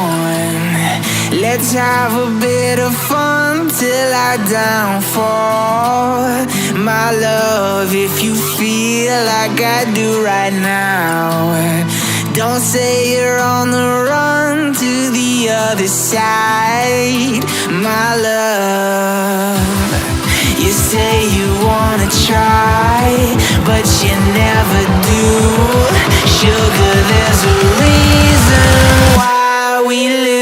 on. Let's have a bit of fun till our downfall. My love, if you feel like I do right now, don't say you're on the run to the other side. My love, you say you wanna try, but you never do. Sugar, there's a reason why we live